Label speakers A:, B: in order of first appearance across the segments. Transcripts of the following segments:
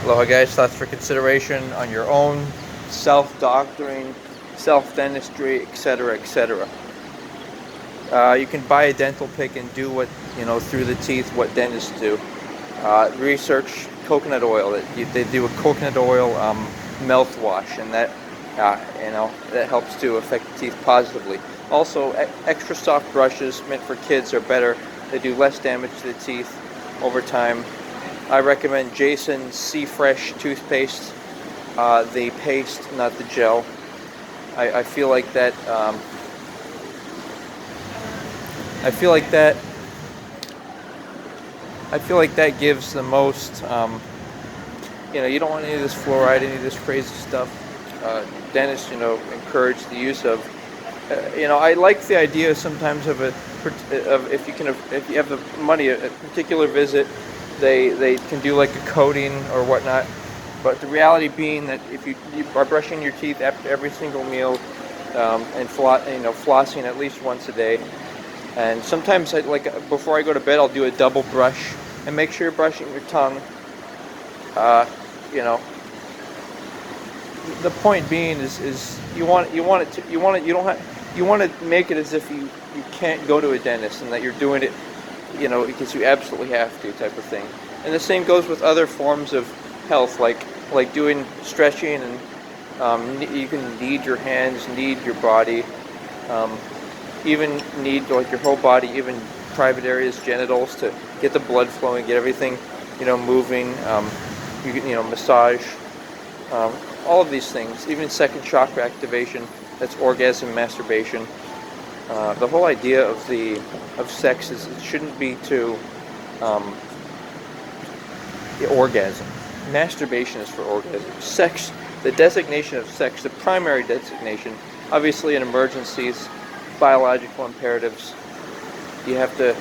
A: Aloha guys, thoughts for consideration on your own self-doctoring, self-dentistry, etc., etc. You can buy a dental pick and do what, through the teeth, what dentists do. Research coconut oil. They do a coconut oil mouthwash, and that helps to affect the teeth positively. Also, extra soft brushes meant for kids are better. They do less damage to the teeth over time. I recommend Jason C Fresh toothpaste, the paste, not the gel. I feel like that. I feel like that. I feel like that gives the most. You don't want any of this fluoride, any of this crazy stuff. Dentists, encourage the use of. I like the idea sometimes of if you have the money, a particular visit, they can do like a coating or whatnot. But the reality being that if you are brushing your teeth after every single meal, and flossing at least once a day, and sometimes before I go to bed, I'll do a double brush and make sure you're brushing your tongue. Uh, you know, the point being is you want it to you don't have you want to make it as if you can't go to a dentist and that you're doing it because you absolutely have to, type of thing. And the same goes with other forms of health, like doing stretching, and you can knead your hands, knead your body, even knead like your whole body, even private areas, genitals, to get the blood flowing, get everything moving. You can massage, all of these things, even second chakra activation. That's orgasm, masturbation. The whole idea of sex is it shouldn't be to orgasm. Masturbation is for orgasm. Sex, the designation of sex, the primary designation, obviously in emergencies, biological imperatives, you have to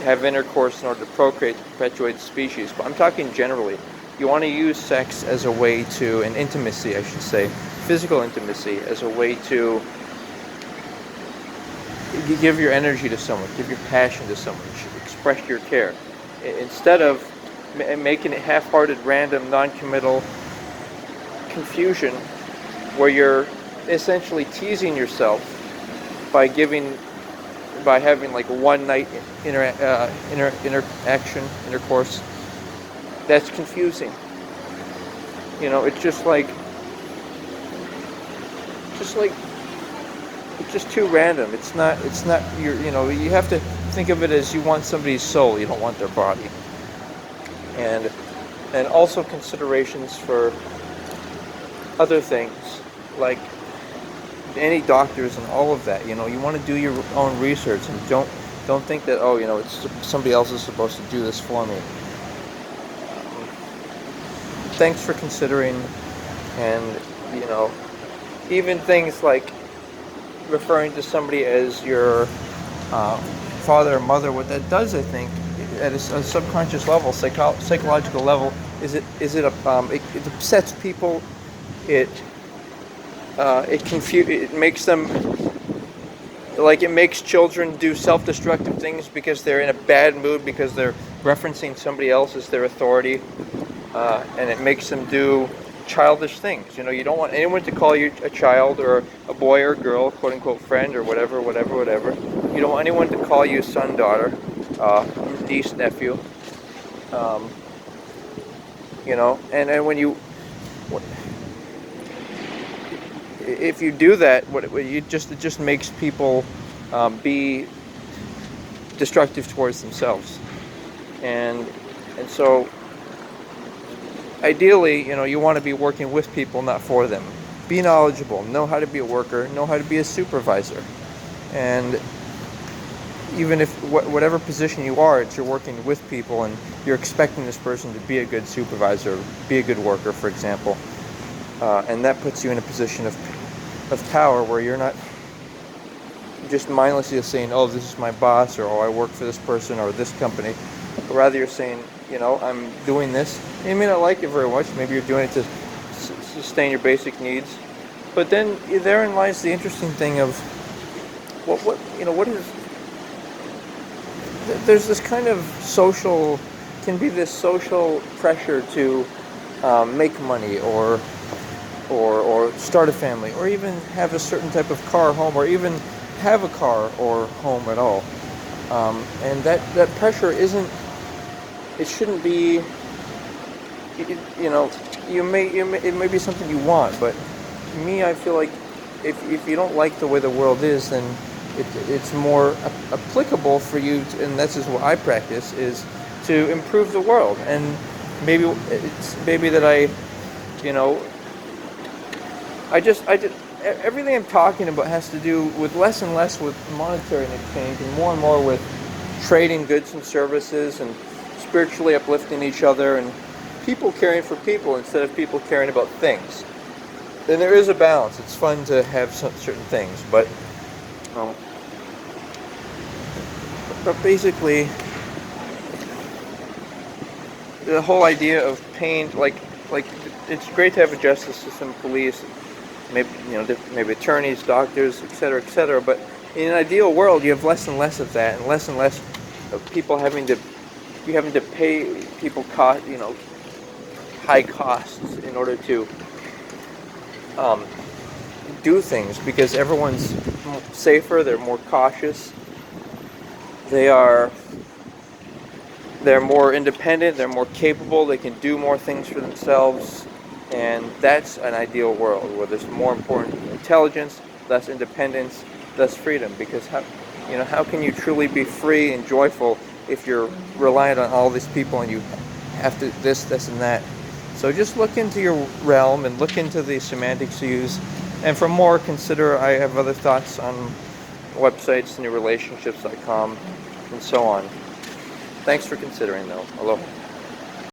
A: have intercourse in order to procreate, to perpetuate the species. But I'm talking generally. You want to use sex as a way to, and intimacy, I should say, physical intimacy, as a way to give your energy to someone, give your passion to someone, express your care. Instead of making it half-hearted, random, non-committal confusion, where you're essentially teasing yourself by having like a one-night intercourse. That's confusing. It's just it's just too random. It's not you have to think of it as you want somebody's soul, you don't want their body. And also considerations for other things, like any doctors and all of that. You want to do your own research, and don't think that it's somebody else is supposed to do this for me. Thanks for considering, and even things like referring to somebody as your father or mother. What that does, I think, at a subconscious level, psychological level, it upsets people. It makes them, it makes children do self-destructive things because they're in a bad mood, because they're referencing somebody else as their authority. And it makes them do childish things. You don't want anyone to call you a child, or a boy or girl, quote unquote friend, or whatever. You don't want anyone to call you son, daughter, niece, nephew. And when if you do that, it just makes people be destructive towards themselves, and so. Ideally, you want to be working with people, not for them. Be knowledgeable, know how to be a worker, know how to be a supervisor. And even if whatever position you are, you're working with people and you're expecting this person to be a good supervisor, be a good worker, for example. And that puts you in a position of power, where you're not just mindlessly saying, oh, this is my boss, or oh, I work for this person or this company. But rather you're saying, I'm doing this. You may not like it very much. Maybe you're doing it to sustain your basic needs. But then therein lies the interesting thing of what is. There's this kind of social, can be this social pressure to make money or start a family, or even have a certain type of car, home, or even have a car or home at all. And that pressure isn't. It shouldn't be. You know, it may be something you want, but me, I feel like if you don't like the way the world is, then it's more applicable for you, and this is what I practice, is to improve the world. And maybe that you know, I just everything I'm talking about has to do with less and less with monetary exchange, and more with trading goods and services, and spiritually uplifting each other, and people caring for people instead of people caring about things. And there is a balance. It's fun to have certain things, um, but basically, the whole idea of pain, like it's great to have a justice system, police, maybe maybe attorneys, doctors, etc. But in an ideal world, you have less and less of that, and less of people having to pay people high costs in order to do things, because everyone's safer, they're more cautious, they are they're more independent, they're more capable, they can do more things for themselves, and that's an ideal world where there's more important intelligence, less independence, less freedom. Because how can you truly be free and joyful if you're reliant on all these people and you have to this and that? So just look into your realm and look into the semantics you use. And for more, consider I have other thoughts on websites, newrelationships.com, and so on. Thanks for considering, though. Aloha.